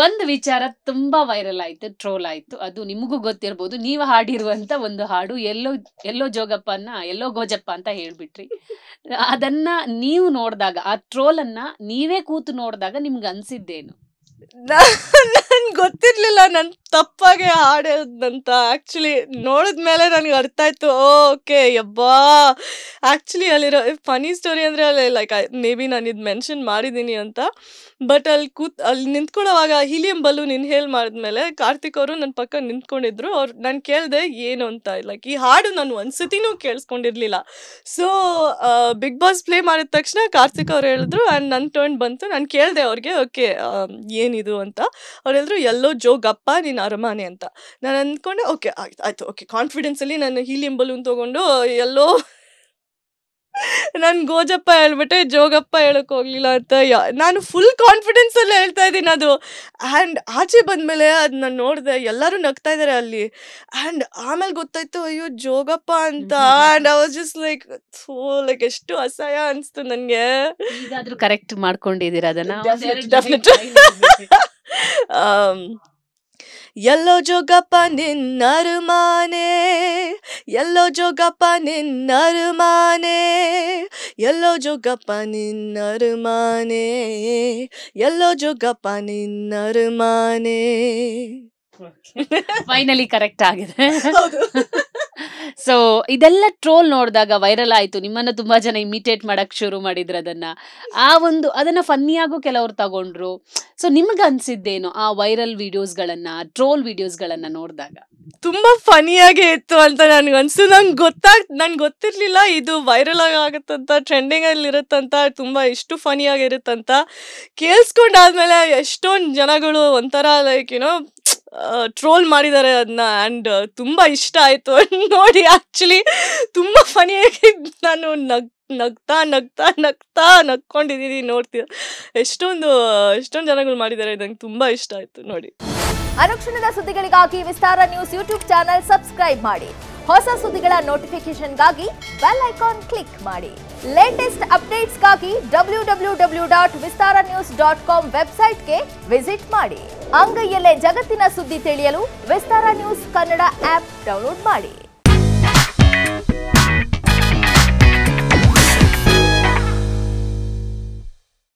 ಒಂದು ವಿಚಾರ ತುಂಬಾ ವೈರಲ್ ಆಯ್ತು, ಟ್ರೋಲ್ ಆಯ್ತು. ಅದು ನಿಮಗೂ ಗೊತ್ತಿರ್ಬೋದು. ನೀವು ಹಾಡಿರುವಂತ ಒಂದು ಹಾಡು ಎಲ್ಲೋ ಎಲ್ಲೋ ಜೋಗಪ್ಪನ ಎಲ್ಲೋ ಗೋಜಪ್ಪ ಅಂತ ಹೇಳ್ಬಿಟ್ರಿ. ಅದನ್ನ ನೀವು ನೋಡಿದಾಗ, ಆ ಟ್ರೋಲ್ ಅನ್ನ ನೀವೇ ಕೂತು ನೋಡಿದಾಗ ನಿಮ್ಗೆ ಅನ್ಸಿದ್ದೇನು? ನನ್ಗೆ ಗೊತ್ತಿರ್ಲಿಲ್ಲ ನಾನು ತಪ್ಪಾಗೆ ಹಾಡೋದಂತ. ಆ್ಯಕ್ಚುಲಿ ನೋಡಿದ್ಮೇಲೆ ನನಗೆ ಅರ್ಥ ಆಯ್ತು. ಓಕೆ ಯಬ್ಬಾ, ಆ್ಯಕ್ಚುಲಿ ಅಲ್ಲಿರೋ ಫನಿ ಸ್ಟೋರಿ ಅಂದರೆ ಅಲ್ಲಿ ಲೈಕ್ ಮೇ ಬಿ ನಾನು ಇದು ಮೆನ್ಷನ್ ಮಾಡಿದ್ದೀನಿ ಅಂತ. ಬಟ್ ಅಲ್ಲಿ ನಿಂತ್ಕೊಳ್ಳೋವಾಗ ಹೀಲಿಯಂ ಬಲೂನ್ ಇನ್ಹೇಲ್ ಮಾಡಿದ್ಮೇಲೆ ಕಾರ್ತಿಕ್ ಅವರು ನನ್ನ ಪಕ್ಕ ನಿಂತ್ಕೊಂಡಿದ್ರು. ನಾನು ಕೇಳಿದೆ ಏನು ಅಂತ. ಲೈಕ್ ಈ ಹಾಡು ನಾನು ಒಂದ್ಸತಿನೂ ಕೇಳಿಸ್ಕೊಂಡಿರ್ಲಿಲ್ಲ. ಸೊ ಬಿಗ್ ಬಾಸ್ ಪ್ಲೇ ಮಾಡಿದ ತಕ್ಷಣ ಕಾರ್ತಿಕ್ ಅವ್ರು ಹೇಳಿದ್ರು ಆ್ಯಂಡ್ ನನ್ನ ಟರ್ನ್ ಬಂತು. ನಾನು ಕೇಳಿದೆ ಅವ್ರಿಗೆ, ಓಕೆ ಏನಿದು ಅಂತ. ಅವ್ರು ಹೇಳಿದ್ರು ಎಲ್ಲೋ ಜೋಗಪ್ಪ ನೀನು ಅರಮಾನೆ ಅಂತ. ನಾನು ಅಂದ್ಕೊಂಡೆ ಓಕೆ ಆಯ್ತು ಓಕೆ ಕಾನ್ಫಿಡೆನ್ಸಲ್ಲಿ ನಾನು ಹೀಲಿಯಂ ಬಲೂನ್ ತೊಗೊಂಡು ಎಲ್ಲೋ ನಾನು ಗೋಜಪ್ಪ ಹೇಳ್ಬಿಟ್ಟೆ, ಜೋಗಪ್ಪ ಹೇಳಕ್ ಹೋಗ್ಲಿಲ್ಲ ಅಂತ. ನಾನು ಫುಲ್ ಕಾನ್ಫಿಡೆನ್ಸಲ್ಲೇ ಹೇಳ್ತಾ ಇದ್ದೀನಿ ಅದು. ಆ್ಯಂಡ್ ಆಚೆ ಬಂದಮೇಲೆ ಅದು ನಾನು ನೋಡಿದೆ, ಎಲ್ಲರೂ ನಗ್ತಾ ಇದ್ದಾರೆ ಅಲ್ಲಿ. ಆ್ಯಂಡ್ ಆಮೇಲೆ ಗೊತ್ತಾಯ್ತು ಅಯ್ಯೋ ಜೋಗಪ್ಪ ಅಂತ. And I was just like like ಎಷ್ಟು ಅಸಹ್ಯ ಅನಿಸ್ತು ನನಗೆ. ಈಗಾದ್ರೂ ಕರೆಕ್ಟ್ ಮಾಡ್ಕೊಂಡಿದ್ದೀರಾ ಅದನ್ನ? ಡೆಫಿನೆಟ್. ಎಲ್ಲೋ ಜೋಗಪ್ಪ ನಿನ್ನರುಮಾನೆ, ಎಲ್ಲೋ ಜೋಗಪ್ಪ ನಿನ್ನರುಮಾನೆ, ಎಲ್ಲೋ ಜೋಗಪ್ಪ ನಿನ್ನರುಮಾನೆ, ಎಲ್ಲೋ ಜೋಗಪ್ಪ ನಿನ್ನರುಮಾನೆ. ಫೈನಲಿ ಕರೆಕ್ಟ್ ಆಗಿದೆ. ಸೊ ಇದೆಲ್ಲ ಟ್ರೋಲ್ ನೋಡಿದಾಗ ವೈರಲ್ ಆಯ್ತು. ನಿಮ್ಮನ್ನ ತುಂಬಾ ಜನ ಇಮಿಟೇಟ್ ಮಾಡಕ್ ಶುರು ಮಾಡಿದ್ರು ಅದನ್ನ. ಅದನ್ನ ಫನ್ನಿಯಾಗೂ ಕೆಲವ್ರು ತಗೊಂಡ್ರು. ಸೊ ನಿಮ್ಗೆ ಅನ್ಸಿದ್ದೇನು ಆ ವೈರಲ್ ವಿಡಿಯೋಸ್ಗಳನ್ನ, ಟ್ರೋಲ್ ವಿಡಿಯೋಸ್ಗಳನ್ನ ನೋಡಿದಾಗ? ತುಂಬಾ ಫನಿಯಾಗೇ ಇತ್ತು ಅಂತ ನನ್ಗೆ ಅನ್ಸ್ತು. ನನ್ಗೆ ಗೊತ್ತಿರ್ಲಿಲ್ಲ ಇದು ವೈರಲ್ ಆಗತ್ತಂತ, ಟ್ರೆಂಡಿಂಗ್ ಅಲ್ಲಿ ಇರುತ್ತಂತ, ತುಂಬಾ ಇಷ್ಟು ಫನಿಯಾಗಿರುತ್ತಂತ. ಕೇಳಿಸ್ಕೊಂಡಾದ್ಮೇಲೆ ಎಷ್ಟೊಂದು ಜನಗಳು ಒಂಥರ ಲೈಕ್ ಏನೋ ಟ್ರೋಲ್ ಮಾಡಿದ್ದಾರೆ ಅದನ್ನ. ಆ್ಯಂಡ್ ತುಂಬ ಇಷ್ಟ ಆಯಿತು ನೋಡಿ. ಆ್ಯಕ್ಚುಲಿ ತುಂಬ ಫನಿಯಾಗಿ ನಾನು ನಗ್ತಾ ನಗ್ತಾ ನಗ್ತಾ ನಗ್ಕೊಂಡಿದ್ದೀನಿ ನೋಡ್ತೀರ. ಎಷ್ಟೊಂದು ಜನಗಳು ಮಾಡಿದ್ದಾರೆ. ನಂಗೆ ತುಂಬ ಇಷ್ಟ ಆಯಿತು ನೋಡಿ. ಅನುಕ್ಷಣದ ಸುದ್ದಿಗಳಿಗಾಗಿ ವಿಸ್ತಾರ ನ್ಯೂಸ್ ಯೂಟ್ಯೂಬ್ ಚಾನೆಲ್ ಸಬ್ಸ್ಕ್ರೈಬ್ ಮಾಡಿ. ಹೊಸ ಸುದ್ದಿಗಳ ನೋಟಿಫಿಕೇಶನ್ಗಾಗಿ ಬೆಲ್ ಐಕಾನ್ ಕ್ಲಿಕ್ ಮಾಡಿ. ಲೇಟೆಸ್ಟ್ ಅಪ್ಡೇಟ್ಸ್ಗಾಗಿ www.vistaranews.com ವೆಬ್ಸೈಟ್ಗೆ ವಿಸಿಟ್ ಮಾಡಿ. ಅಂಗೈಯಲ್ಲೇ ಜಗತ್ತಿನ ಸುದ್ದಿ ತಿಳಿಯಲು ವಿಸ್ತಾರ ನ್ಯೂಸ್ ಕನ್ನಡ ಆಪ್ ಡೌನ್ಲೋಡ್ ಮಾಡಿ.